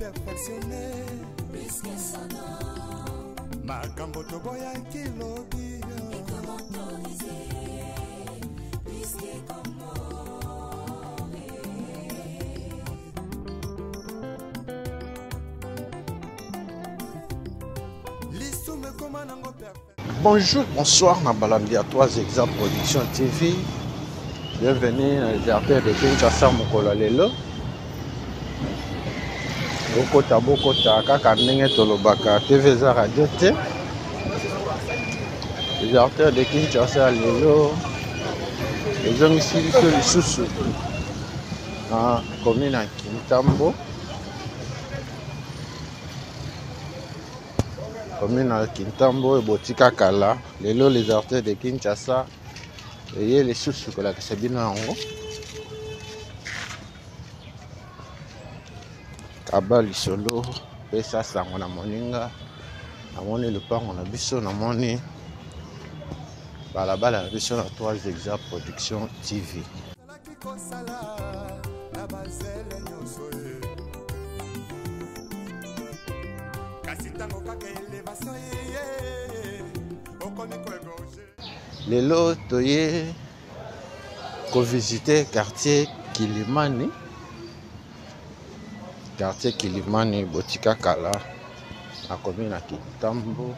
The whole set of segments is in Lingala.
perfectionné puisque sonore makambo toboya kilobi et comment autoriser puisque comment l'isoume comment nango perfect. Bonjour, bonsoir, Nabalandi à 3 exemples Production TV. Bienvenue dans les artères de Kinshasa Mokolo Lelo. Bokota kaka ndenge tolobaka TV za radio te. Les artères de Kinshasa Lelo. Les hommes ici les sous na commune à Kintambo. Commune à Kintambo et Botika Kala. Lelo les artères de Kinshasa. Et les sous que la Sabina Ango. Kabali solo. Et ça, ça, on a moninga. On a le pain, on a biso, on a moni. Balabala, on a biso, on a 3 exemples Production TV. Lelo toye ko visiter quartier Kilimani. Quartier Kilimani Botika Kala na commune à Kintambo.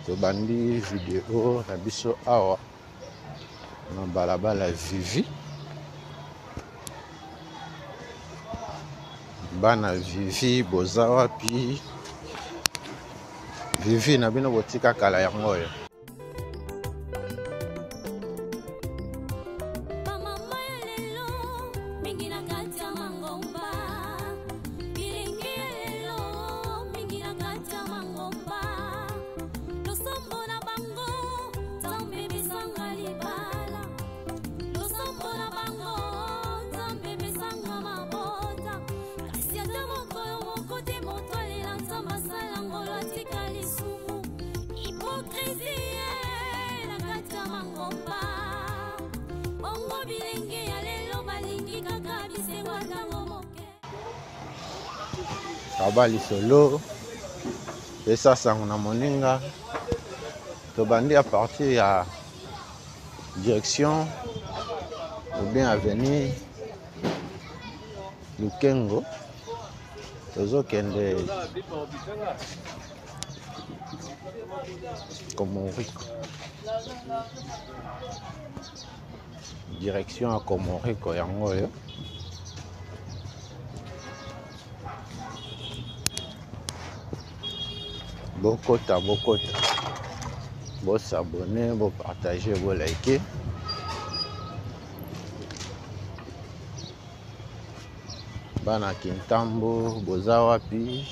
To bandi vidéo na biso awa na balabala Vivi. Bana Vivi bozawa pi Vivi na bino Botika Kala yango yo. Kabali solo. Et ça, ça on a moninga. To bandi à partir à direction ou bien avenue Lukengo. Tozo kende Komoriko. Direction à Komoriko yango yo. Bokota. Bon s'abonner, bon partager, bon liker. Bana Kintambo, bozawa pi.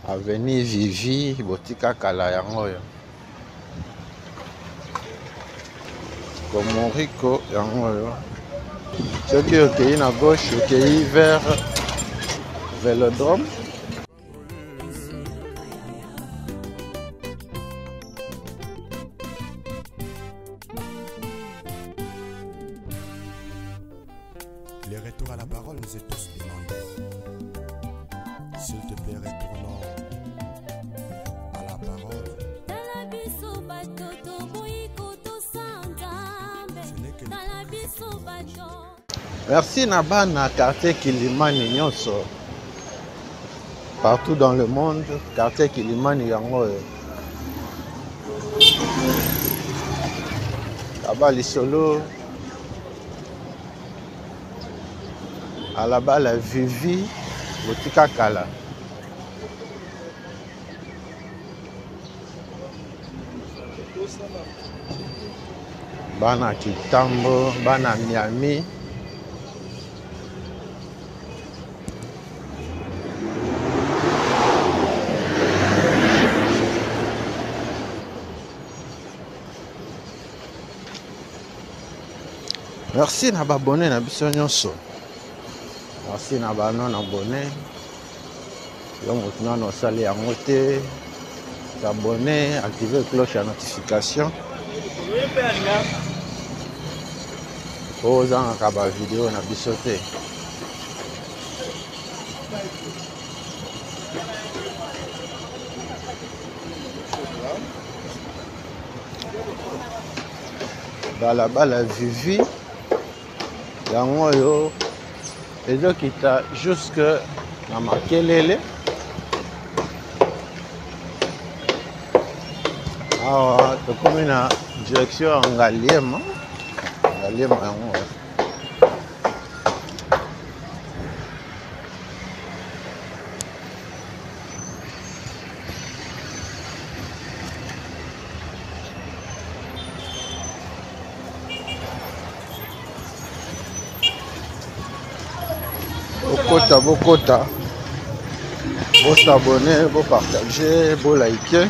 Avenue Vivi, Botika Kala yango yo. Komoriko yango yo. Ceux qui ont à gauche, qui vers Vélodrome. Les retours à la parole nous est tous demandés. S'il te plaît, retournons à la parole. Merci Nabana, quartier Kilimani Nyonso. Partout dans le monde, quartier Kilimani yango. Kabali solo. À la bas la Vivi, Botika Kala. Bana Kitambo, Bana Miami. Merci na abonné na biso nyonso. Merci na non abonné. Yo motuna no sali yango te. S'abonner, activer cloche à notification. ozangaka ba video na biso te. Balabala vivi yango oyo ezokita jusque na Makelele. Awa tokomi na direction ya Ngaliema yango bokota s'abonner, partager, liker.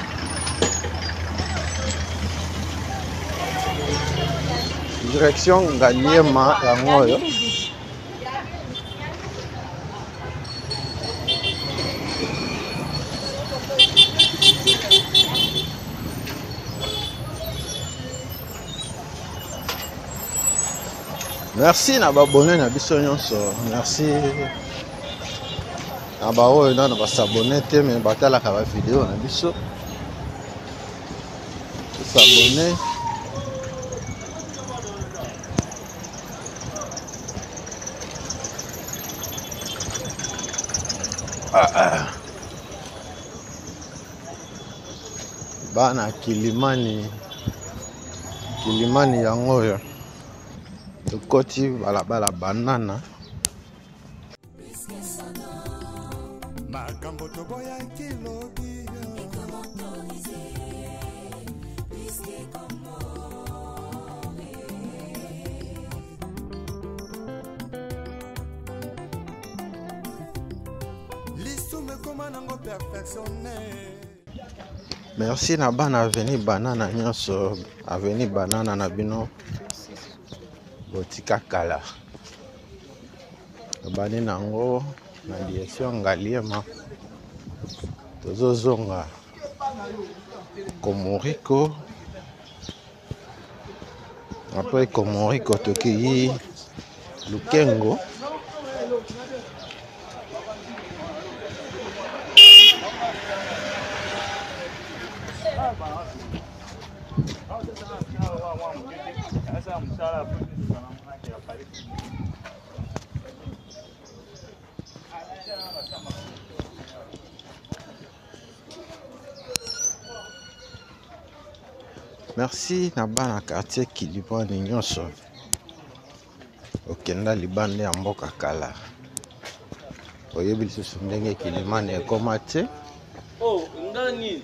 Direction Ngaliema yango oyo. Merci na babone na biso nyonso. Merci na ba oyo na ba s'abonner te mais batalaka ba vidéo na biso. S'abonner. Bana Kilimani yango oyo tokoti balabala banana. Makambo toboya kilobi lisume koma nango perfectionné. Merci na bana Avenue Banana nyonso, Avenue Banana na bino botika kala. Bani nango na direction Ngaliema. Tozozonga Komoriko. Après Komoriko toki Lukengo. Merci na bana quartier Kilimani nyonso. Okenda libande ya mboka kala. Oyebi lisusu ndenge Kilimani ekoma te. Oh, ndani.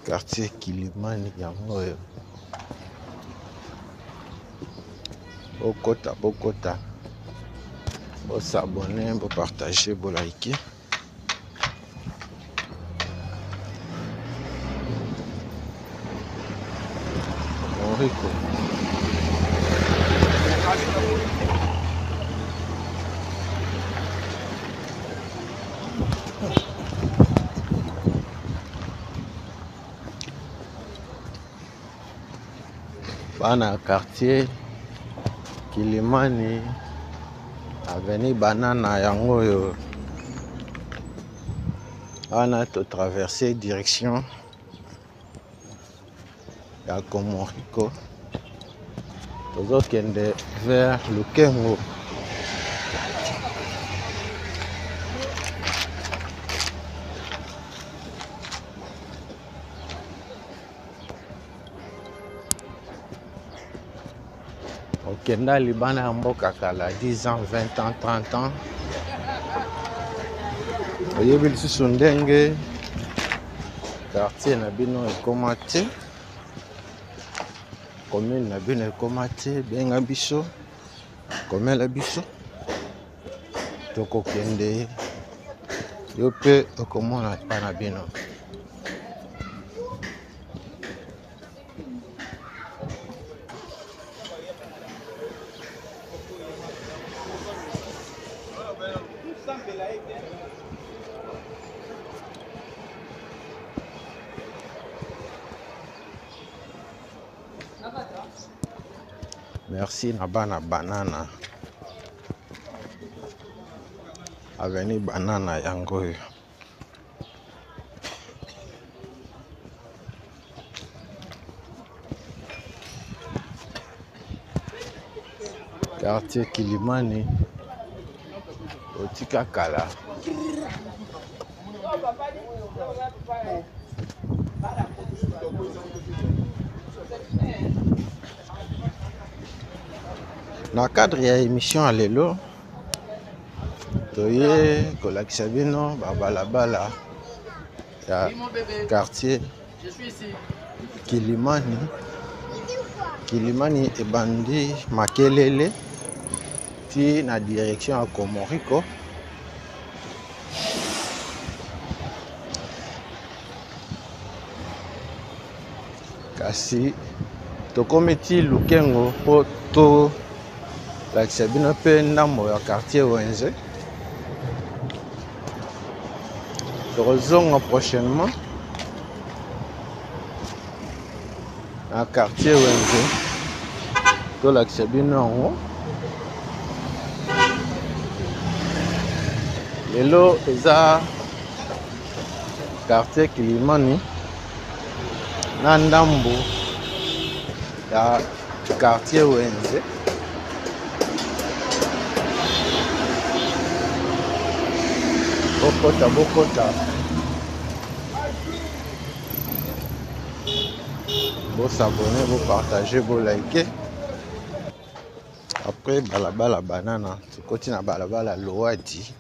Quartier Kilimani yango oyo. Bokota. S'abonner, partager, liker. Rico. Bana quartier Kilimani Avenue Banana yango oyo. Ana to traverser direction ya Komoriko. Tozokende vers Lukengo. Okenda libana ya mboka kala 10 ans, 20 ans, 30 ans. Oyebi lisusu ndenge quartier na bino ekoma te. Commune na bino ekoma te, benga biso komela biso tokokende yo pe okomona pa na bino. Merci na bana banana. Avenue banana yango yo. Quartier Kilimani. Otika Kala. Dans le cadre de l'émission à l'élo, toye kolakisa bino balabala ya quartier Kilimani. Kilimani ebandi Makelele ti na direction à Komoriko. Kasi tokometi Lukengo po to lakisa bino pe ndambo ya quartier Wenze. Tozonga prochainement na quartier Wenze. To lakisa bino ngo. Lelo eza quartier Kilimani na ndambo ya quartier Wenze. Bokota. Vous s'abonner, vous partager, vous liker. Après balabala banana, tu continues à balabala Loadi.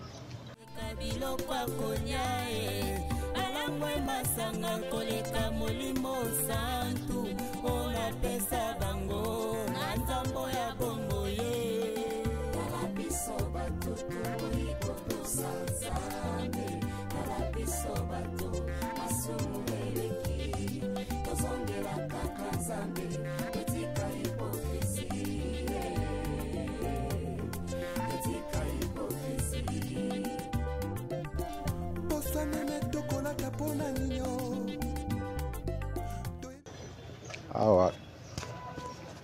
Awa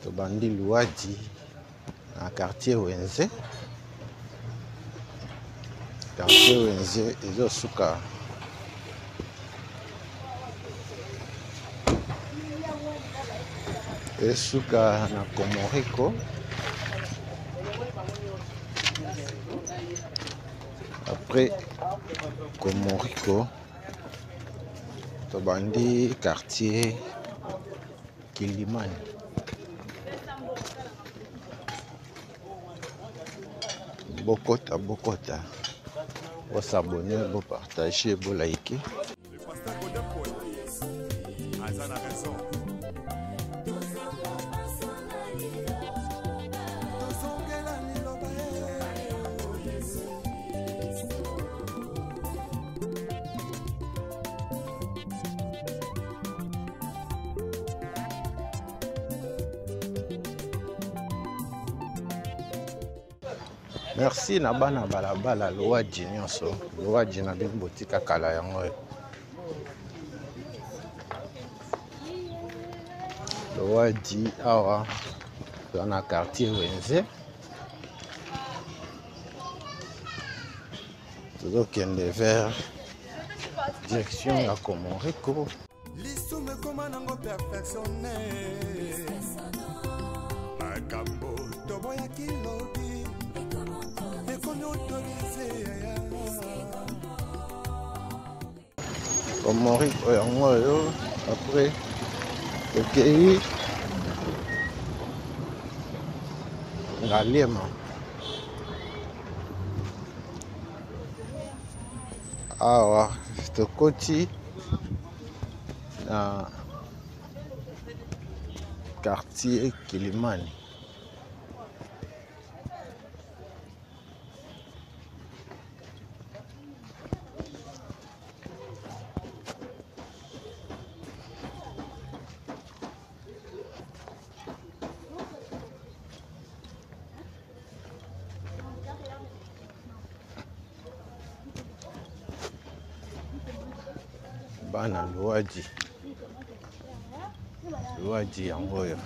tobandi Loadi na quartier Wenze. Quartier Wenze ezosuka na Komoriko. Après Komoriko tobandi quartier Kilimani. Bokota. Vous s'abonner, vous partager, vous liker. Merci na bana balabala Loadi nyonso. Loadi na bibotika kala yango. Loadi awa dans le quartier Wenze. Tozokende vers direction ya Komoriko. Lisume koma nango perfectionné. Makambo tobo ya kilodi. Komoriko yango yo après okei Ngaliema. Awa tokoti na quartier Kilimani. Bana Loadi yango yo.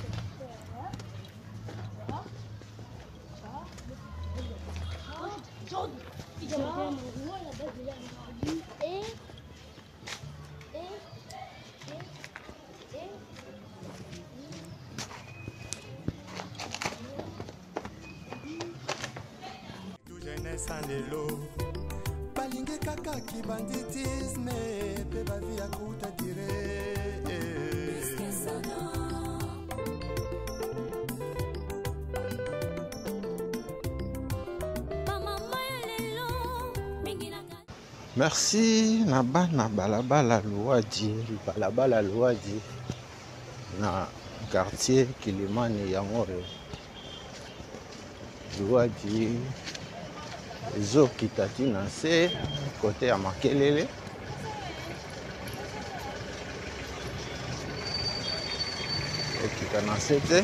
balingi kaka kibanditisme pe bavi ya kuta dire merci na bana balabala Louadi na quartier Kilimani yango Louadi ezokita tina se kote ya Makelele okita na se te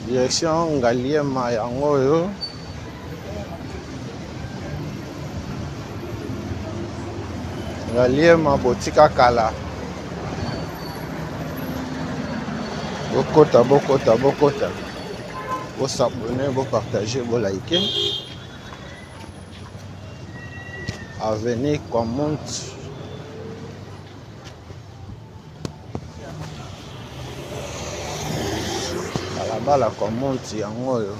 direction Ngaliema yango oyo Ngaliema botika kala bokota bo s'abonner, bo partager, bo liker. Avenue commente la commente yango oyo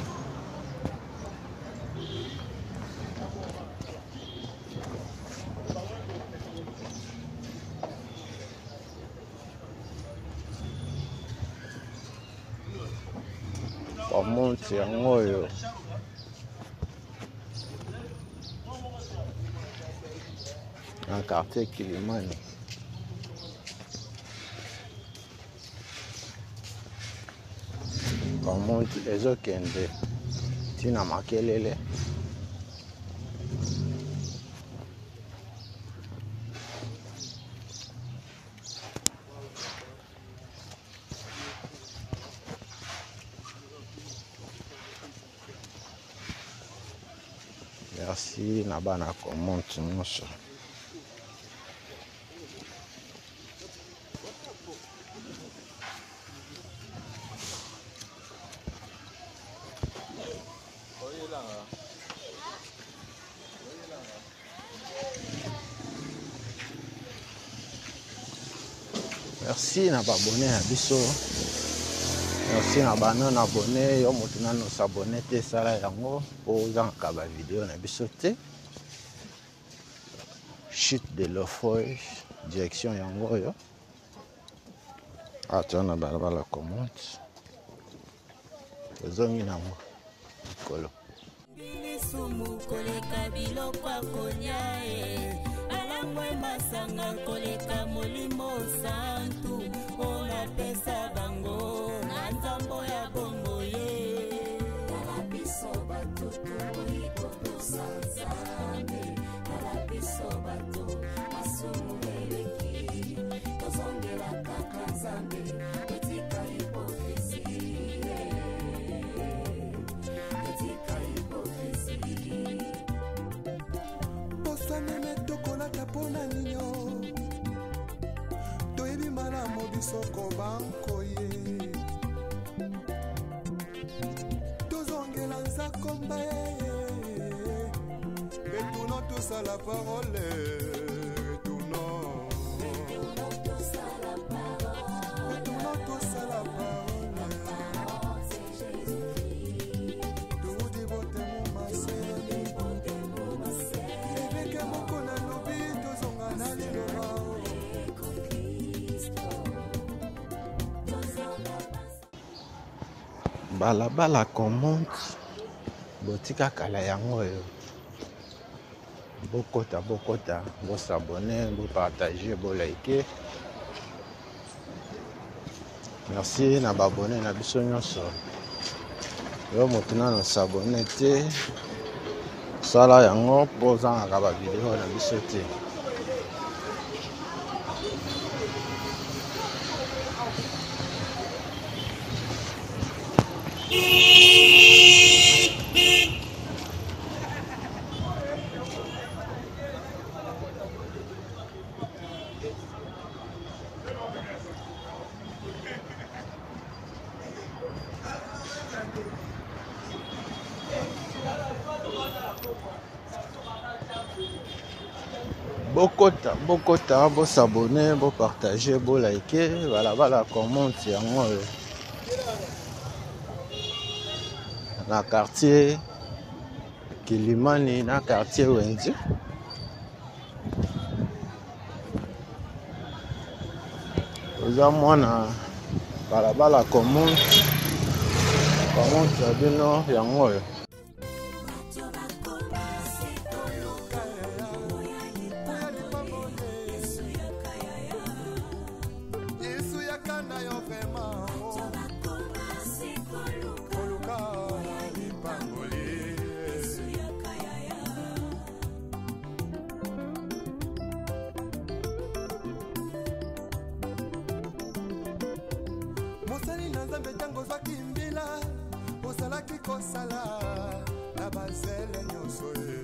commente yango oyo na quartier Kilimani. Komonti ezokende tina Makelele. Merci na bana komonti nyonso. Merci na abonné à biso. Merci na non abonné yo moto na no s'abonner te sala yango pour zanka ba vidéo na biso te. Chute de l'Ofoy direction yango yo. Atona balabala commente. Zongi na mo kolo. Sumu koleka biloko akonya alamwe masanga koleka molimo santu ona pesa bango na nzambo ya bongo ye kala biso bato toiko tosanzambe kala biso bato masumu eleki tozongela kaka nzambe etika hipokrisie etika hipokrisie meme tokolata pona ninyo toyebi malamu biso kobanko ye tozongela nzakomba ye retournons tous à la parole retournons tous à la parole balabala commente botika kala yango yo bokota bo s'abonner bo partager bo liker Merci na babone na biso nyonso. Yo motina no s'abonner te. Sala yango poza na ba vidéo na biso te. Bokota, bo s'abonner, bo partager, bo liker, voilà, commente yango na quartier Kilimani na quartier Wenzi. Oza mwana balabala commente bino yango. Mosali na nzambe tango zwaki mbila osalaki kosala na bazele nyonso ye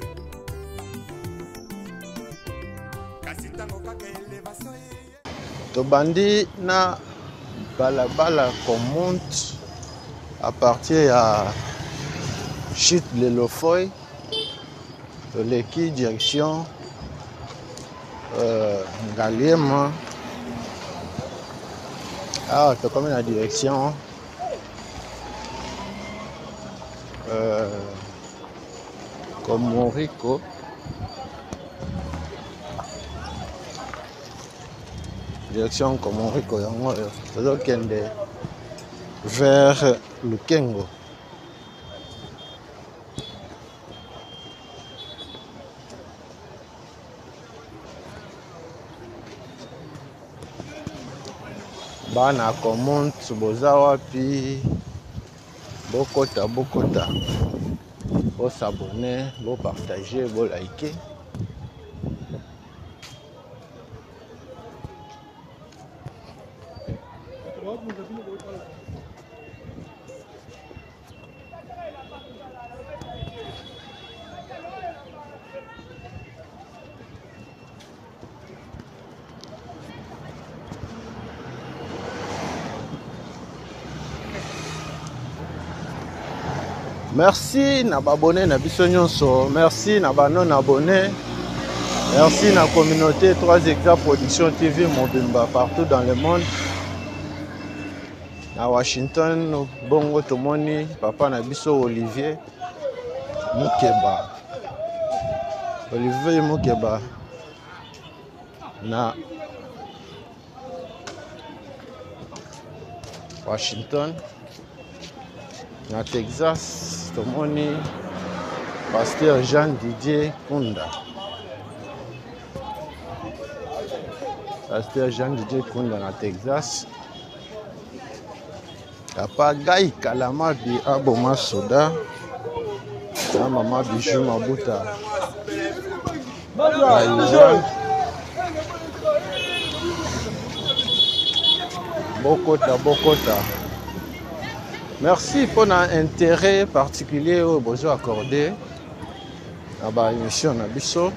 kasi tango kaka elevation ye Tobandi na balabala commente à partir ya chute de Lofoy toleki direction Ngaliema. Ah, c'est comme la direction Komoriko. Direction Komoriko yango tozokende vers Lukengo. Bana commente boza wapi bokota bo s'abonner, bo partager, bo liker. Merci na abonné na biso nyonso, merci na non abonné, merci na communauté 3 hectares production TV Mobimba partout dans le monde. Na Washington bongo tomoni papa na biso Olivier Mukeba na Washington. Na Texas tomoni pasteur Jean Didier Kunda. Pasteur Jean Didier Kunda na Texas. Papa Gai Kalamabi Aboma Soda. Na mama Bijou Mabuta. Bokota. Merci pour un intérêt particulier au besoin accordé à la émission Nabiso.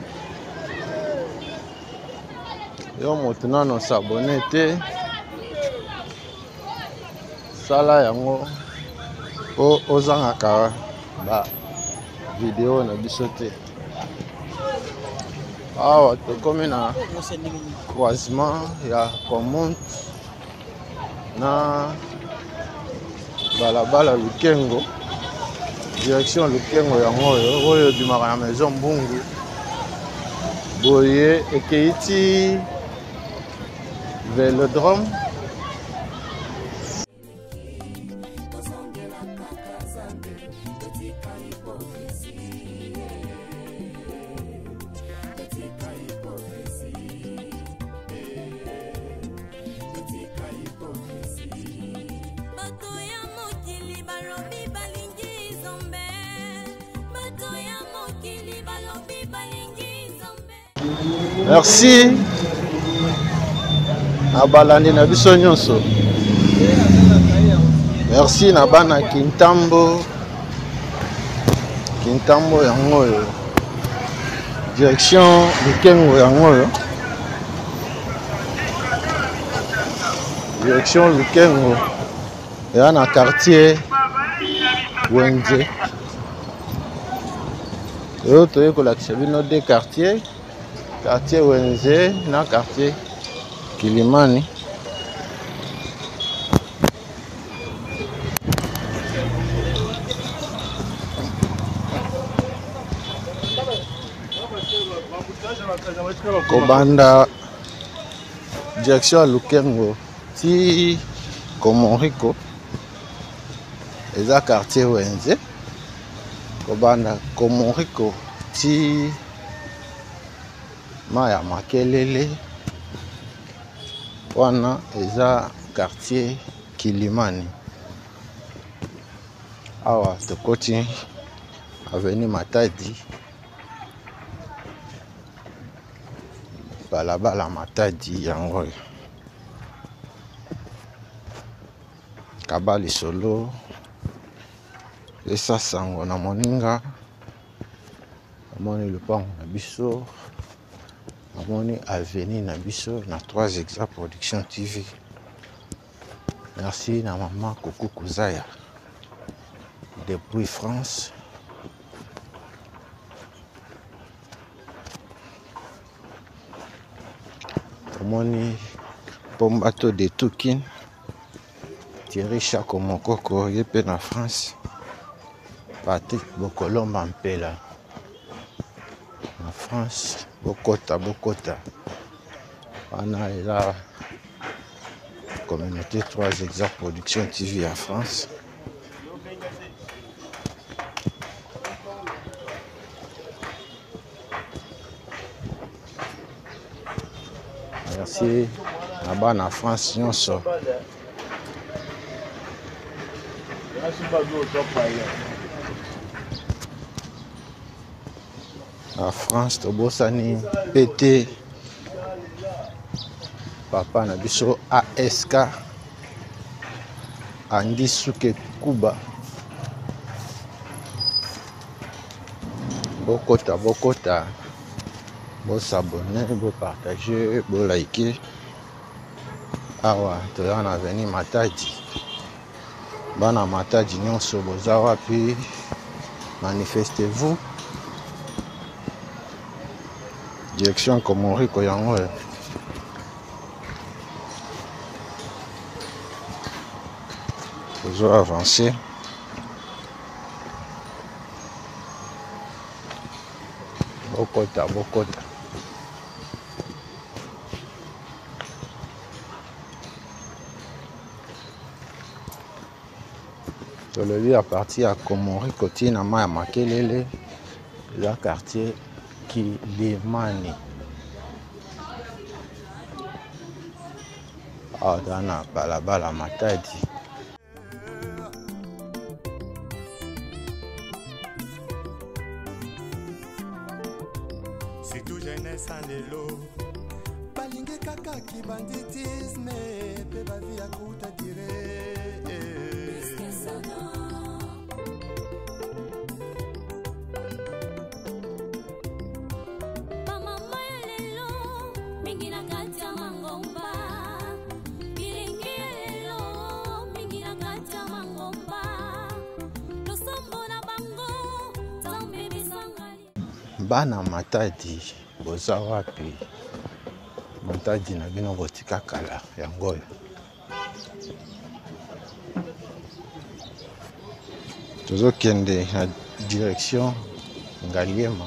Et maintenant nous s'abonner sala yango aux angaka ba vidéo Nabiso te. Ah, comme na croisement ya commente na balabala Lukengo, direction Lukengo yango oyo bimaka na maison Mbungu boye ekeiti Vélodrome. balobi balingi zombe bato ya mokili balobi balingi zombe. Merci na balandi na biso nyonso. Merci na bana Kintambo yango oyo direction Lukengo yango oyo direction Lukengo ya na quartier Wenze oyo toye kolakisa bino de quartier Wenze na quartier Kilimani. Kobanda direction à Lukengo ti Komoriko eza quartier Wenze. Kobanda Komoriko ti Maya Makelele wana eza quartier Kilimani. Awa tokoti avenue Matadi balabala Matadi yango Kabali Solo esa sango na moninga amoni lupango na biso amoni avenue na biso na 3 Exa Production TV. Merci na maman Coucou Kouzaya depuis France. Amoni Pombato de Toukin Thierry Chako Mokoko yepe na France. Patrick Bokolomba Mpela na France. Bokota wana eza communauté 3 Exa Production TV à France. Merci à bana France nyonso. La France tobosani pété papa na biso ASK Andi Suke Kuba bokota bo s'abonner, bo partager, bo liker. Awa toya na avenue Matadi bana Matadi nyonso boza wapi manifestez-vous. Direction Komoriko yango toujours avancer. Bokota tolobi à partir à Komoriko tina Maya Makelele le quartier Kilimani. Dans balabala Matadi. C'est tout jeunesse en élo. Balingue kaka qui banditisme. Pe ba vie à kuta tire. Bana Matadi boza wapi Matadi na bino botika kala yango tozokende na direction Ngaliema.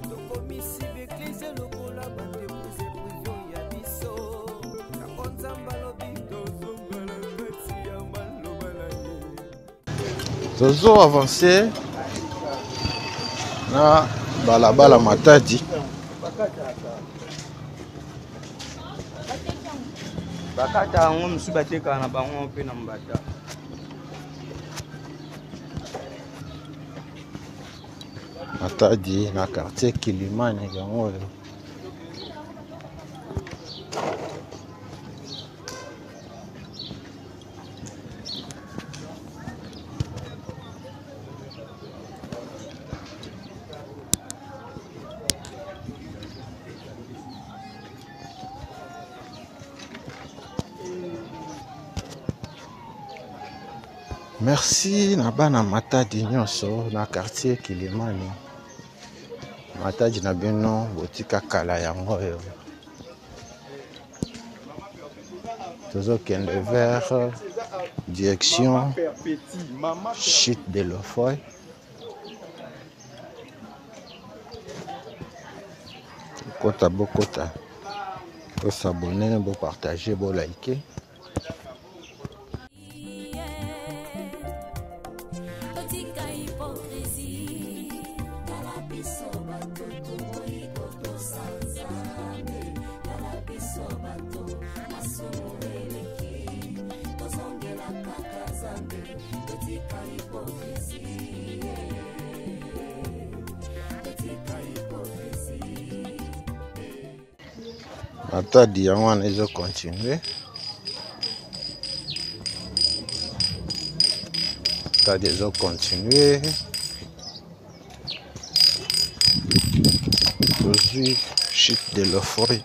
Tokomisi beklise lokola bande prise privyo ya biso. Tozo avancé na balabala Matadi. Bakata yango musu bateka na bango pe na mbata. Matadi na quartier Kilimani yango. Merci na bana Matadi nyonso na quartier Kilimani. Matadi na bino botika kala yango yo. Tozo kende vers direction chute de l'Ofoy. Bokota bokota. Bo s'abonner, bo partager, bo liker. Matadi yango wana ezo continuer. Matadi ezo continuer. Tozwi chute de l'Ofoy.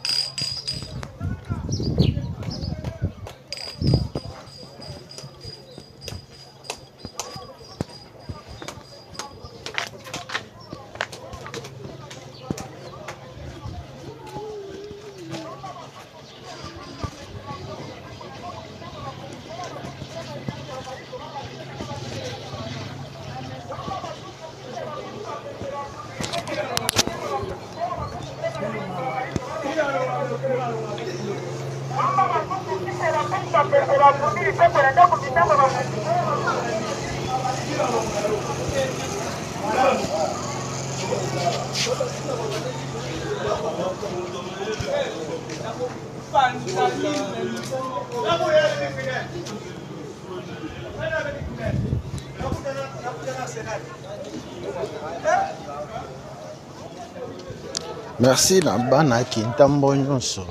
Merci na bana Kintambo nyonso.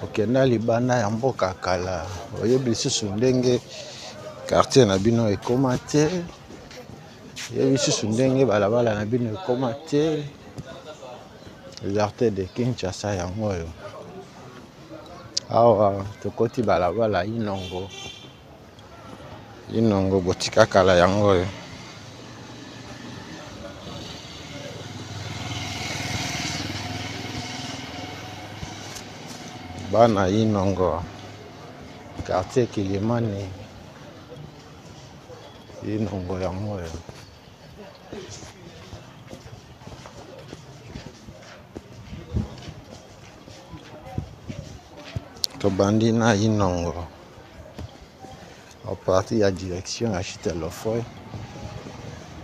Okenda libanda ya mboka kala. Oyebi susu ndenge quartier na bino ekoma te. Oyebi susu ndenge balabala na bino ekoma te. Quartier de Kinshasa yango yo. Awa tokoti balabala Inongo. Inongo botika kala yango yo. Bana Inongo quartier Kilimani Inongo yango yo. Tobandi na Inongo à partir de la direction à chute de l'Ofoy.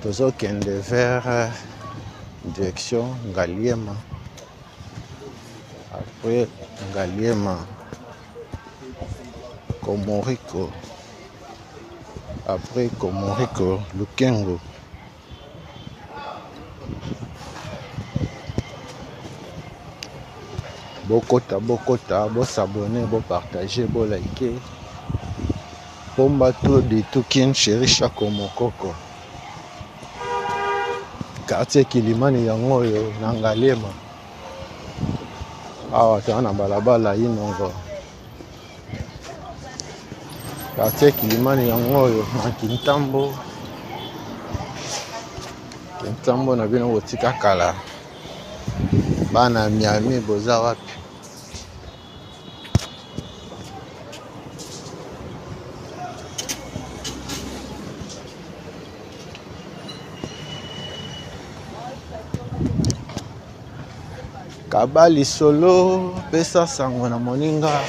Tozo kende vers direction Ngaliema. Après Ngaliema, Komoriko. Après Komoriko, Lukengo. Bokota, bo s'abonner, bo partager, bo liker. Pomba tout de Tukin, chéri Chako Mokoko. Quartier Kilimani yango yo, Ngaliema. Awa tana balabala Inongo. Quartier Kilimani yango yo na Kintambo. Kintambo na bino botika kala. Bana Miami boza wapi? Kabali solo pesa sango na moninga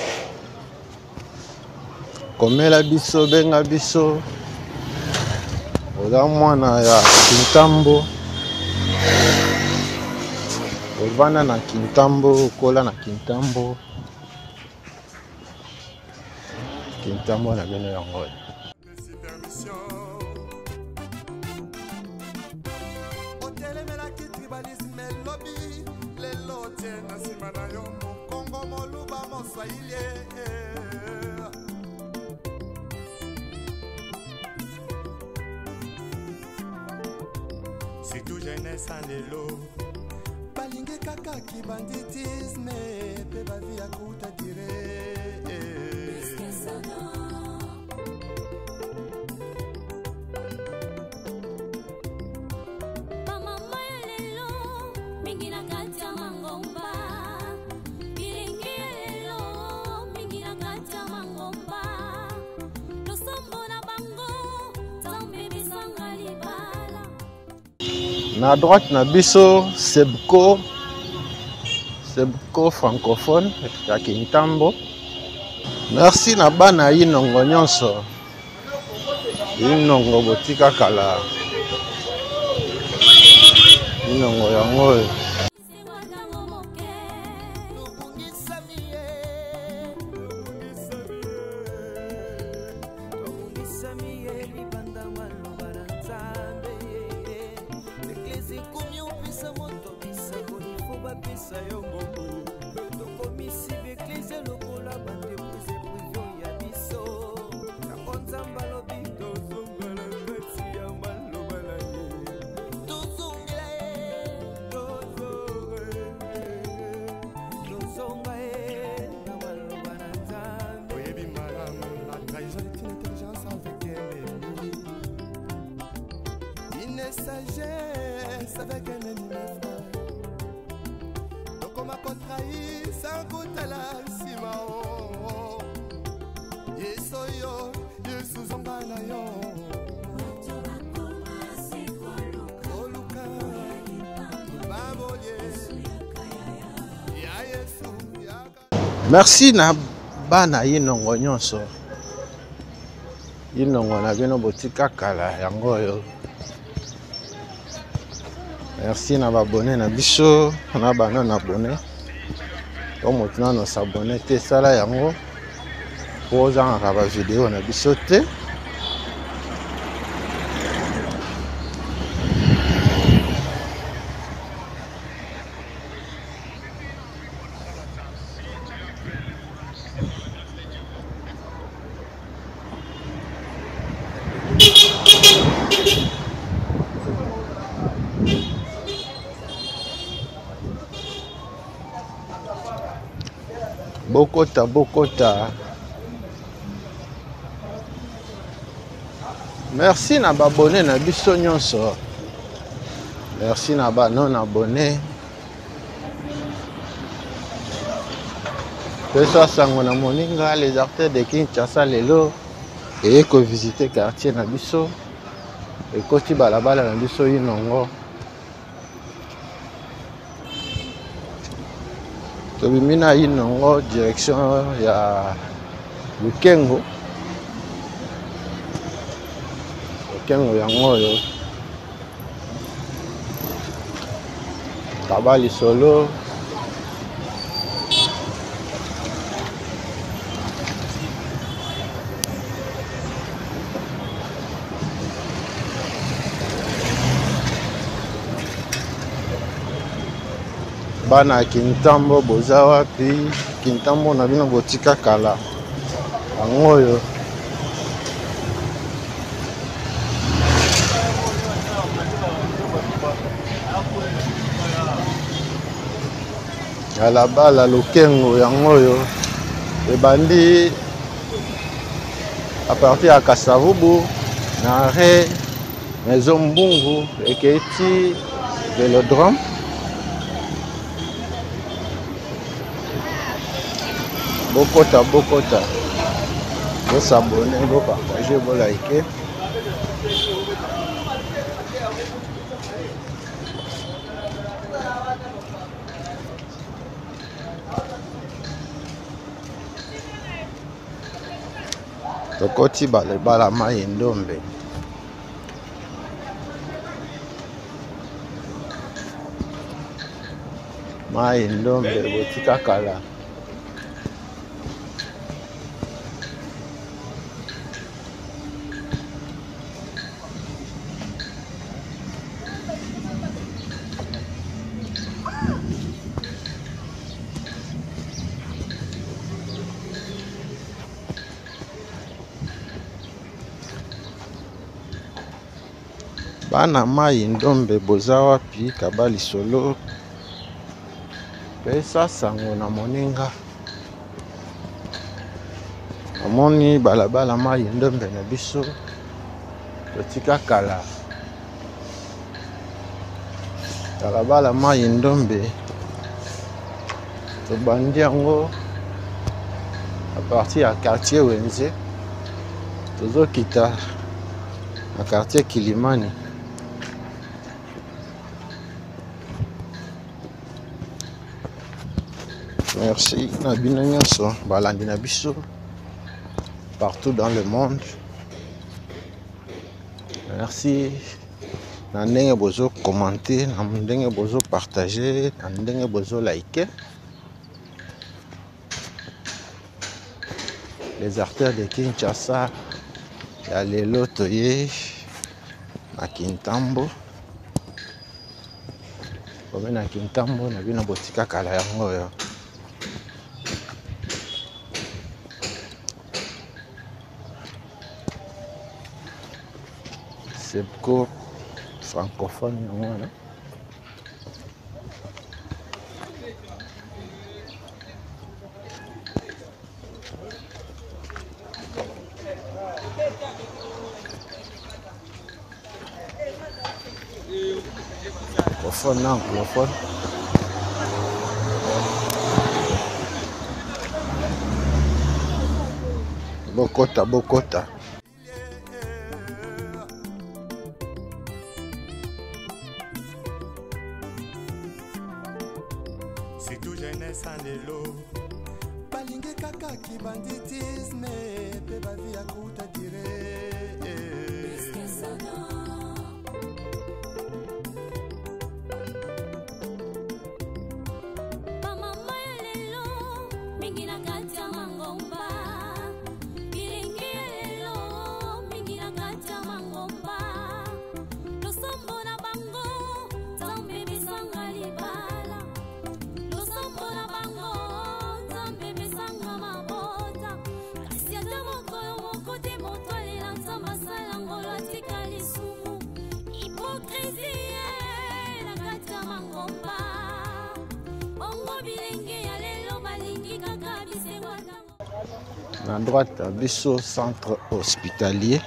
komela biso benga biso oza mwana ya Kintambo ovanda na Kintambo okola na Kintambo na bino yango C'est tout jeunesse en élo. Balingue kaka qui banditisme. Pe ba vie à kuta dire. Na droite na biso Sebco francophone ya Kintambo. Merci na bana inongo nyonso. Inongo botika kala. Inongo yango. Sagesse avec un ennemi frère. Donc on m'a contrahi sans goûter la simao. Yesoyo, Yesu zambana yo. Oluka, babolie. Ya Yesu, ya. Merci na bana inongo nyonso. Inongo na bino botika kala yango yo. Merci na abonné na biso na bana na abonné. Comme maintenant nous s'abonner te sala yango pour en raba vidéo na biso te. Bokota. Merci na abonné na biso nyonso. Merci na ba non abonné. Pesa sango na moninga les artistes de Kinshasa lelo et ko visiter quartier na biso et koti balabala na biso inongo. Tobimina inongo direction ya Lukengo. Lukengo yango yo. Tabali solo. Bana Kintambo boza wapi? Kintambo na bino botika kala. Angoyo. À la bala Lukengo yangoyo. Ebandi à partir à Kasavubu, Nare, Maison Mbungu, Eketi, Vélodrome. Bokota. Vous s'abonner, vous partager, vous liker. Tokoti balebala mai ndombe. Mai Ndombe botika kala. Bana Mai Ndombe boza wapi kabali solo pesa sango na moninga amoni balabala Mai Ndombe na biso totika kala balabala Mai Ndombe tobandi yango a partir ya quartier Wenze tozokita na quartier Kilimani. Merci na bino nyonso balandi na biso partout dans le monde. Merci na ndenge bozo commenter, na ndenge bozo partager, na ndenge bozo liker. Les artères de Kinshasa ya lelo toye na Kintambo. Comme na Kintambo na bino botika kala yango yo. Sebco francophone yango. Anglophone, anglophone. Bokota, Bokota. C'est tout jeunesse en élo. Balingue kaka qui banditisme. Pe ba vie à kouta dire. À droite, Bisso centre hospitalier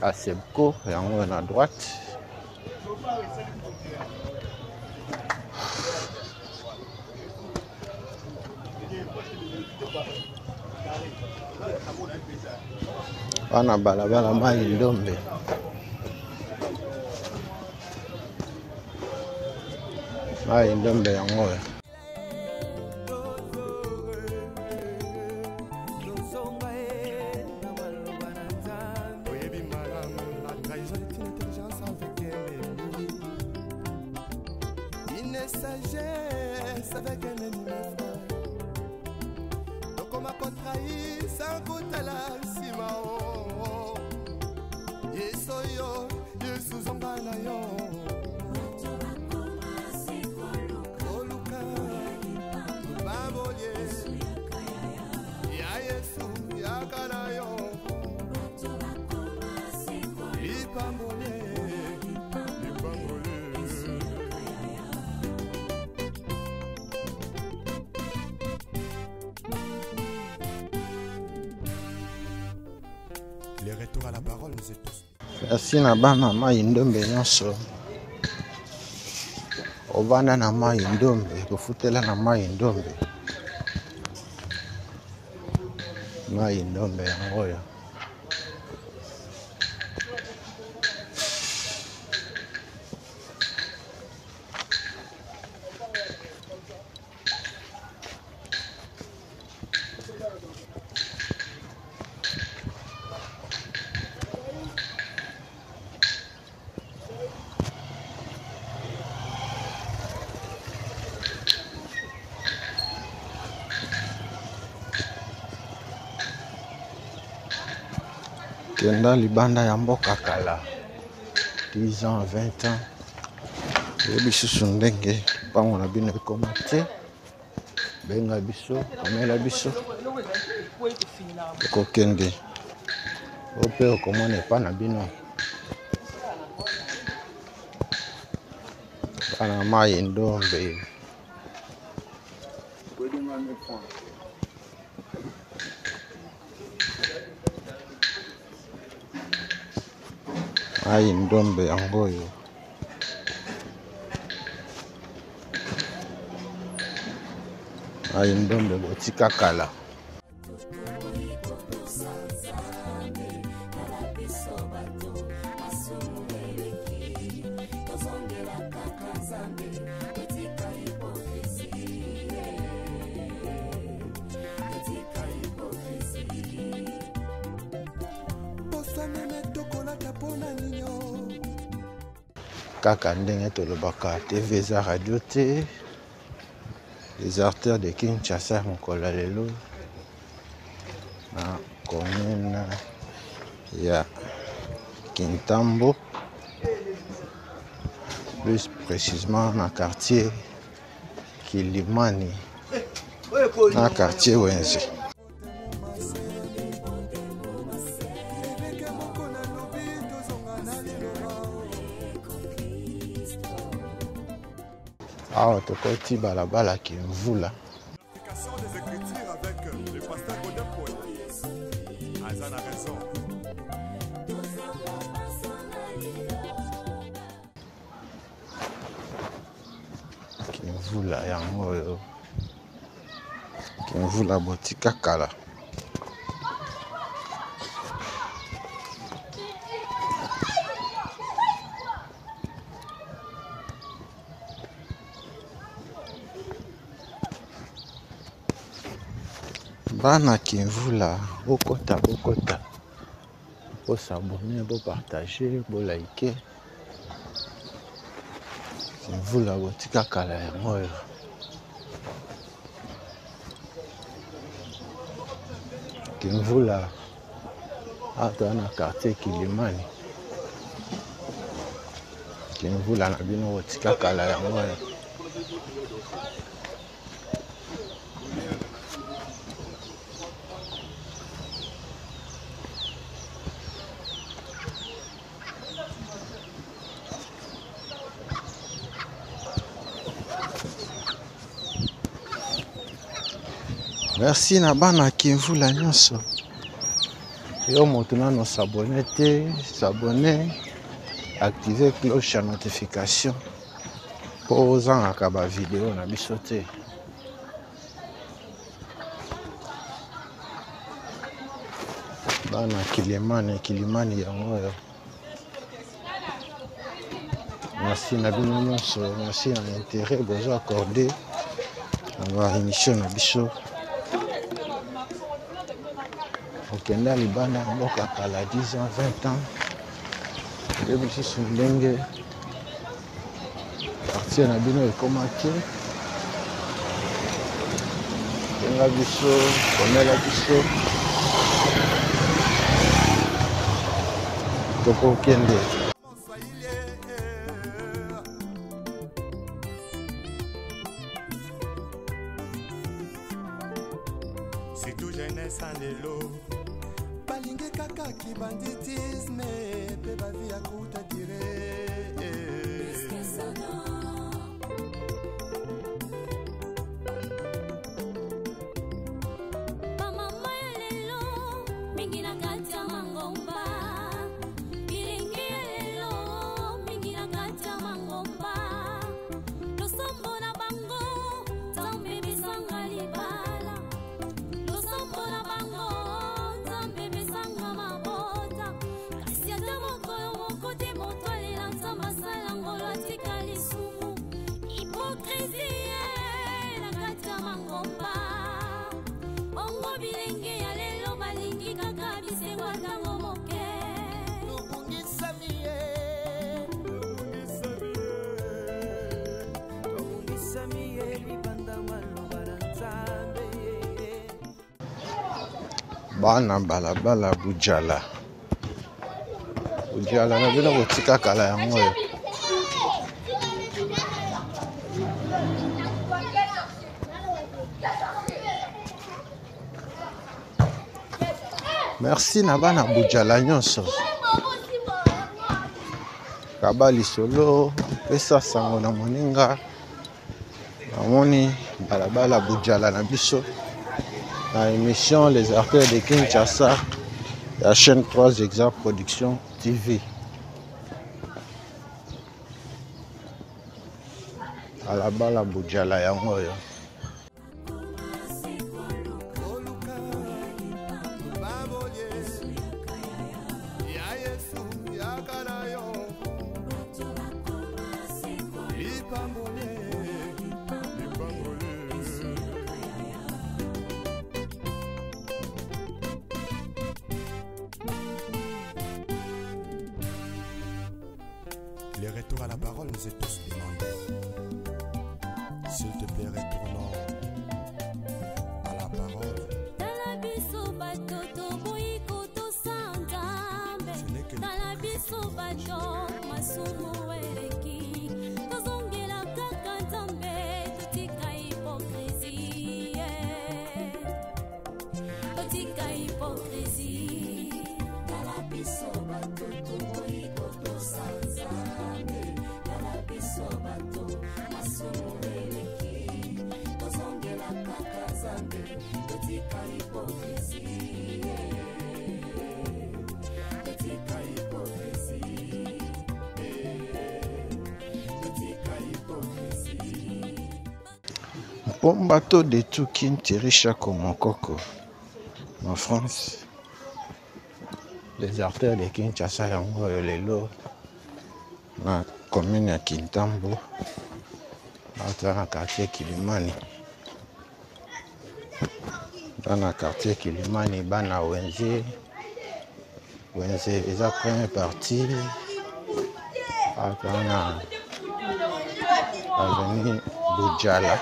à Sebco, et en haut à droite. On a balabala Mai Ndombe. Mai Ndombe en haut. Sagesse avec un ennemi frère. Donc on m'a contrahi sans goûter la simao. Yesoyo, Yesu zombana yo. Oluka, baboye. Ya Yesu, ya kanayo. Ipambole. Le retour à la parole, nous êtes tous. Merci na bana Mai Ndombe nyonso. Ovana na Mai Ndombe, kufutela na Mai Ndombe. Mai Ndombe yango ya. Kenda libanda ya mboka kala 10 ans 20 ans oyebi susu ndenge mpango na bino ekoma te benga biso komela biso okokende ope okomona epa na bino bana mai ndombe mai ndombe yango oyo mai ndombe botika kala kaka ndenge tolobaka TV eza radio te. Les artères de Kinshasa mokolo lelo na commune ya Kintambo, plus précisément na quartier Kilimani na quartier Wenze. Ah, tokoti balabala Kimvula. L'application des Écritures avec le pasteur Godin Poète. Azan a raison. Kimvula yango oyo. Kimvula botika kala. Bana Kimvula, bokota, bo s'abonner, bo partager, bo liker. Kimvula botika kala yango oyo. Kimvula ata na quartier Kilimani. Kimvula na bino botika kala yango oyo. Merci na bana Kimvula nyonso. Yo moto nano s'abonner te, s'abonner, activer cloche ya notification pour ozangaka ba vidéo na biso te. Bana Kilimani yango oyo. Merci na bino nyonso, merci na intérêt bozo accordé na émission na biso. Okenda libanda mboka kala 10 ans 20 ans oyebi susu ndenge quartier na bino ekoma te benga biso komela biso tokokende. C'est tout jeunesse en élo. Balingue kaka ki banditisme pe ba vie à kuta dire. Mama lelo mingi na kati ya mangomba. Bilingi lelo mingi na kati ya mangomba. Losombo na bango tambe bisanga libala. Losombo na bango tambe bisanga mabota. Kasi ata mokolo moko te moto alela masala ngolo atika lisumu. Hypocrisie na kati ya mangomba. Ongo bilenge ya lelo balingi kaka bisengo tango moke. Bana balabala Bujala Bujala na bino kotika kala yango oyo. Merci na bana Bujala nyonso. Kabali solo pesa sango na moninga. Namoni balabala Bujala na biso. La émission Les Artères de Kinshasa, la chaîne 3 Exemples Production TV. À la bala Bujala yango yo. Le retour à la parole nous est tous demandé. S'il te plaît, retournons à la parole. Bon bateau de Toukin Tirisha comme Coco en France. Les artères de Kinshasa yango lelo na commune ya Kintambo dans le quartier Kilimani. Dans le quartier Kilimani, bana Wenze les première partie dans l'avenue Bujala.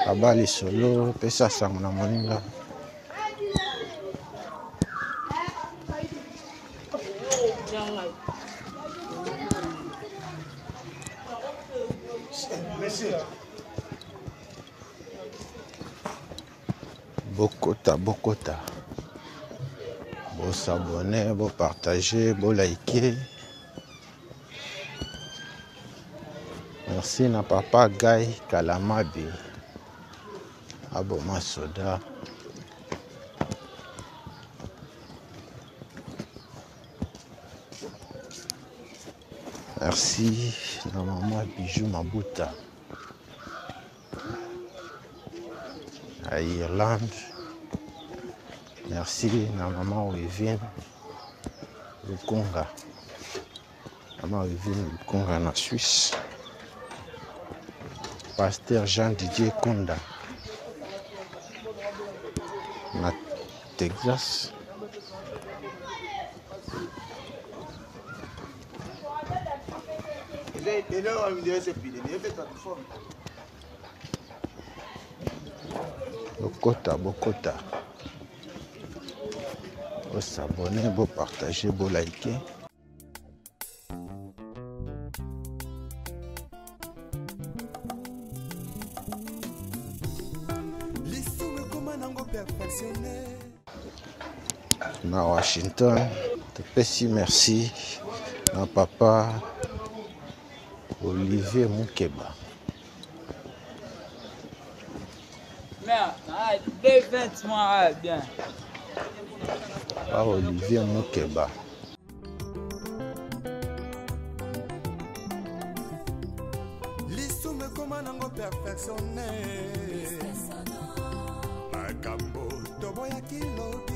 Kabali solo pesa sango na moninga. Bokota. Bon s'abonner, bon partager, bon liker. Merci na papa Guy Kalamabi. Aboma soda. Merci na maman Bijou Mabuta à Irlande. Merci na maman Wivine Lukunga. Maman Wivine Lukunga na Suisse. Pasteur Jean Didier Kunda na Texas. Bokota. Vous s'abonner, vous partager, vous liker. Na Washington, te pesi merci na papa Olivier Moukeba. Bien. Ah, Olivier Moukeba. L'issue me commande en perfectionné. Makambo, toboya kilobi.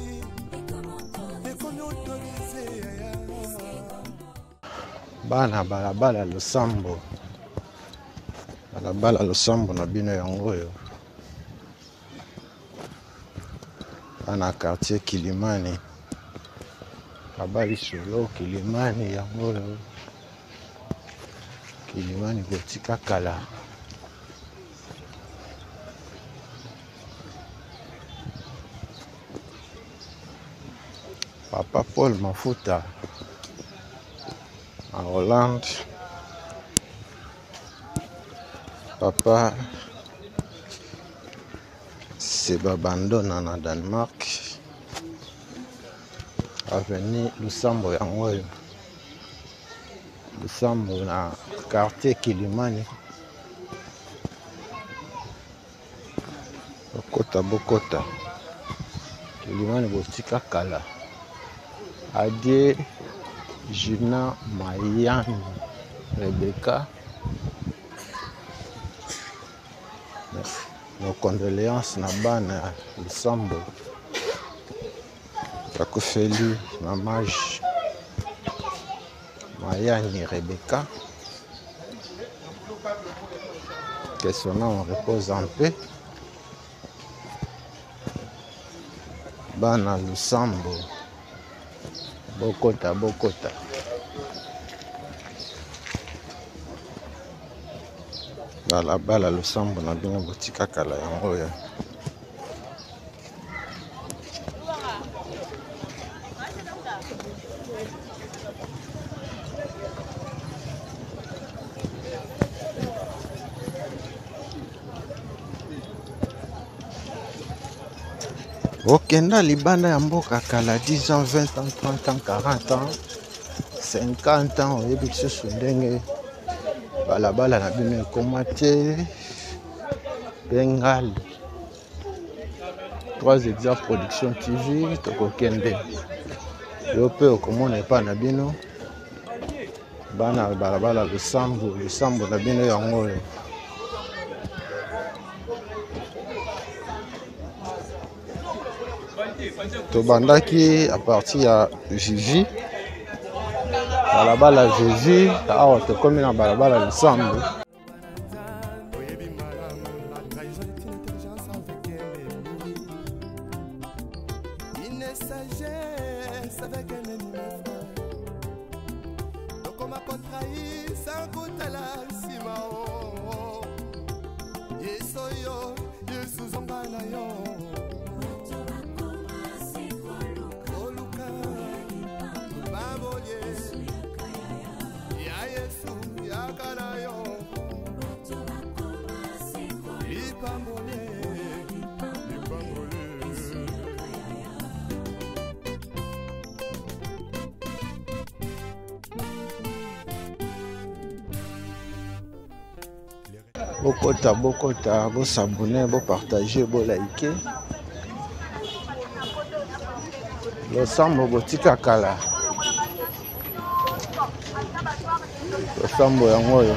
Bana balabala Losambo. Balabala Losambo na bino yango yo. Bana quartier Kilimani. Kabali solo Kilimani yango yo. Kilimani kotika kala. Papa Paul Mafuta en Hollande. Papa Sebabandona na Danemark. Avenue Lusambo yango oyo. Lusambo na quartier Kilimani. Bokota Kilimani botika kala. Adie Juna Mayani Rebecca. Nos condoléances na bana Lusambo. Bakufeli Mamage Mayani Rebecca. Que son âme repose en paix. Bana Lusambo. Bokota. Bala Lusambo na bino botika kala yango ya. Okenda libanda ya mboka kala 10 ans, 20 ans, 30 ans, 40 ans, 50 ans, oyebi lisusu ndenge balabala na bino ekoma te. Bengal 3 Exemples Production TV tokokende yo mpe okomona epa na bino bana balabala Lusambo na bino yango oyo. Tobandaki à partir ya Vivi balabala Vivi awa tokomi na balabala Lusambo. Bokota, bo s'abonner, bo partager, bo liker. Lusambo botika kala. Lusambo yango oyo.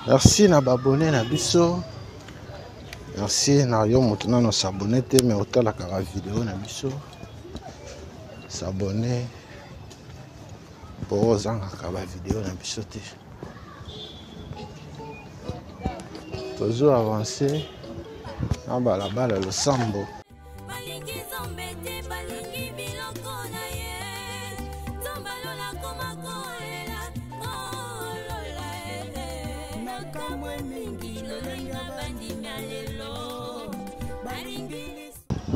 Merci na babone na biso. Merci na yo moto na no s'abonner te mais otalaka ba vidéo na biso. S'abonner pour zanga ka ba vidéo na biso te. Toujours avancer na balabala Lusambo.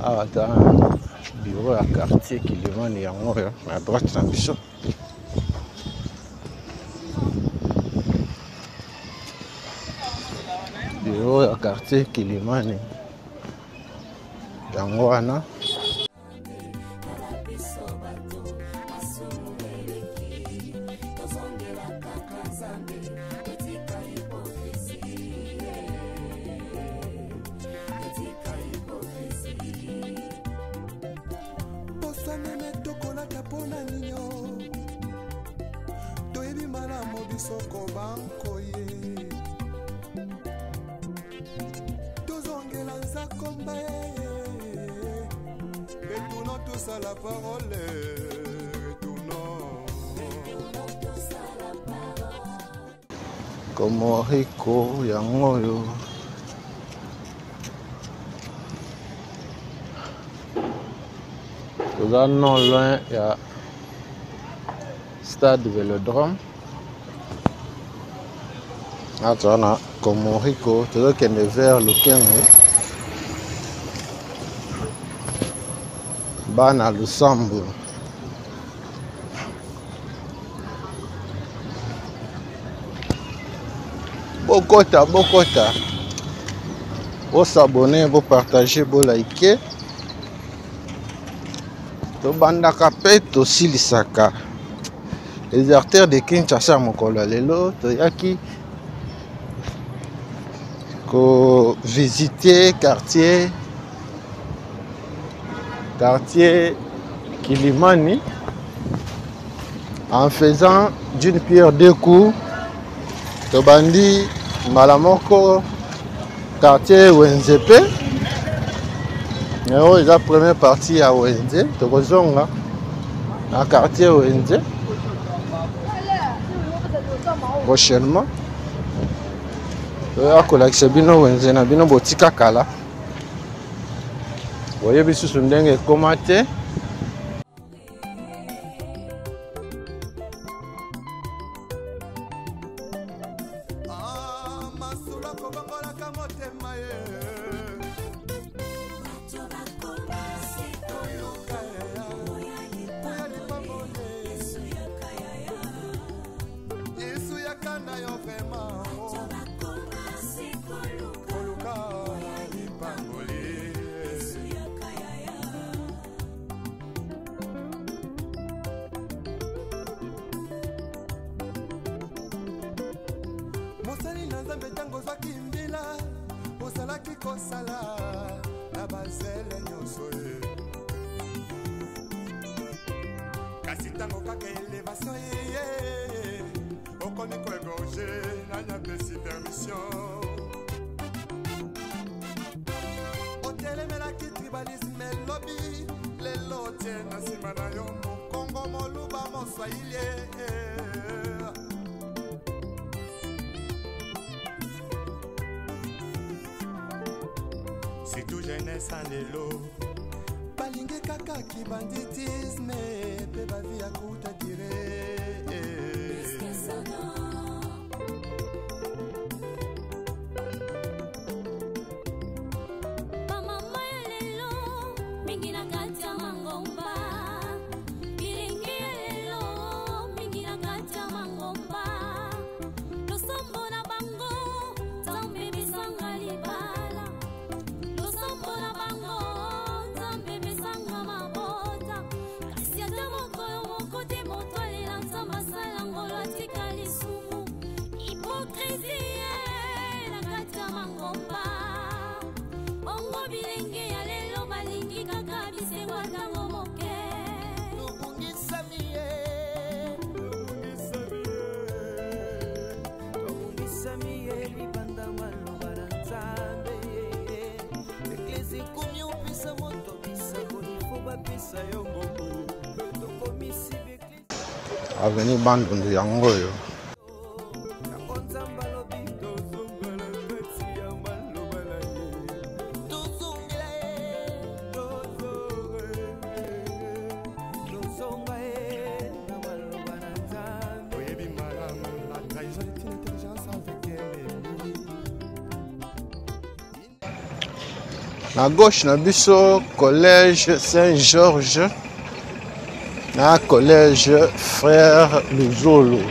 Ah, attends, bureau à quartier Kilimani yango oyo na droite na biso. Bureau à quartier Kilimani yango wana. La parole, retournons. Komoriko yango yo. Toza non loin ya stade Vélodrome. Attends, Komoriko, toza kende vers Lukengo. Bana Lusambo. Bokota. Vous s'abonner, vous partager, vous liker. To bandaka pe to silisaka. Les artères de Kinshasa mokolo lelo to yaki ko visiter quartier Kilimani en faisant d'une pierre deux coups. To bandi malamoko quartier Wenzepe. C'est la première partie à Wenze. Tokozonga na quartier Wenze. Prochainement. Akolakisa bino Wenze na bino botika kala. Voyez biso ndenge komate. Mosali na nzambe tango zwaki mbila osalaki kosala na bazele nyonso ye kasi tango kaka elevation ye okomi koegorge nanya pesi permission otelemelaki tribalisme elobi lelo tie na nsima na yo mokongo moluba moswahili c'est tout jeunesse en élo balinge kaka ki banditisme pe ba vie à kuta tire Mama lelo mingi na kata mangomba iringi lelo mingi na kata mangomba losombo na bango zambe bisanga libala losombo na bango zambe bisanga mabota kasi ata mokolo moko te moto alela nzamba sala ngolo atika lisumu hypocrisie na kata mangomba bongo bilenge ya lelo balingi kaka bisengo ntango moke tobungisami ye libanda maloba na nzambe eklesi komi opesa moto bisango ifo bapesa yo ngombo tokomisi beklesi Avenue Bandundu yango yo. yango nzambe alobi tozongela kati ya maloba na ye tozongela ye tozonga ye na maloba na nzambe oyebi malamu la trahison est une intelligence avec ennemi Na gauche na biso collège Saint-Georges na collège Frère Luzolo.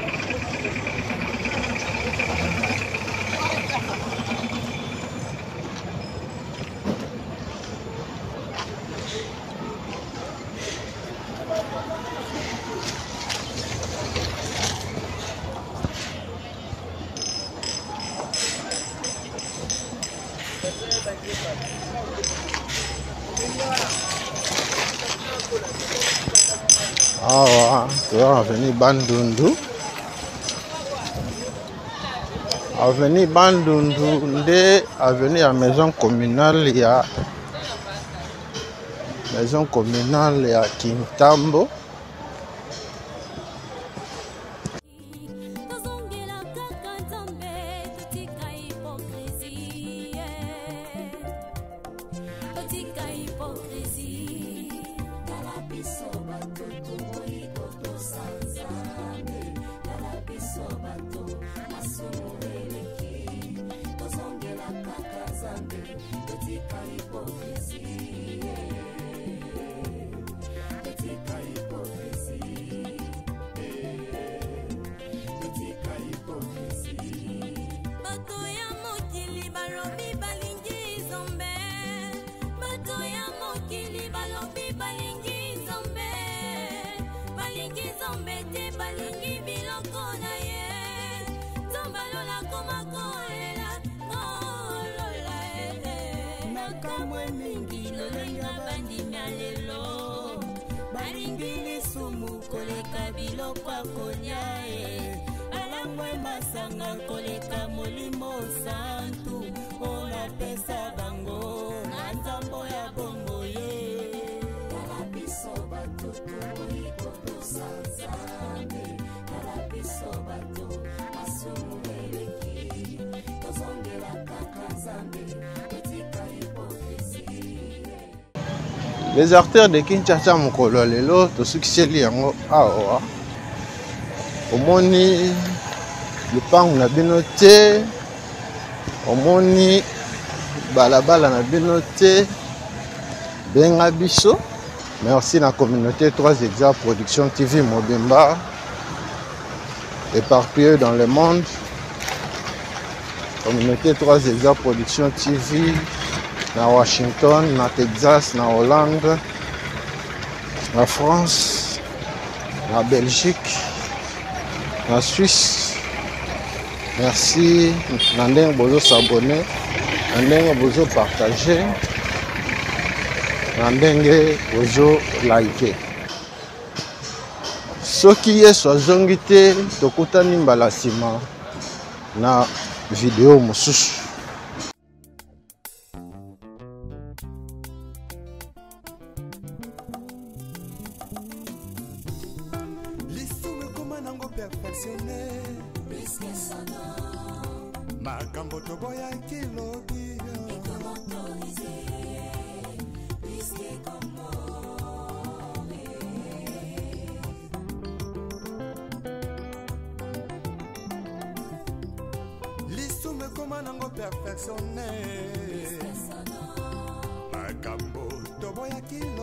Awa, toza avenue Bandundu. Avenue Bandundu nde avenue ya maison communale ya Kintambo. tozongela kaka nzambe balingi biloko na ye tombalola komakolela kolola nakamwe mingi lolenga bandimya lelo balingi lisumu koleka biloko akolia alangwe masanga koleka molimo santu olapesa bango na nzambo ya bongo ye kalabiso bato toikotosa nzambe kalabiso bato masumu eleki tozongela kaka nzambe etika hipokrisie. Les artères de Kinshasa mokolo lelo tosukiseli yango awa omoni lupangu na bino te omoni balabala na bino te benga biso. Merci na communauté 3 Exemples Production TV Mobimba éparpillée dans le monde. Communauté 3 Exemples Production TV na Washington, na Texas, na Hollande, na France, na Belgique, na Suisse. Merci na ndenge bozo s'abonner, na ndenge bozo partager, na ndenge bozo liker. Soki yesu azongi te tokutani mbala nsima na video mosusu. Perfectionné makambo toboya kilobi lisume koma nango perfectionné makambo toboya kilobi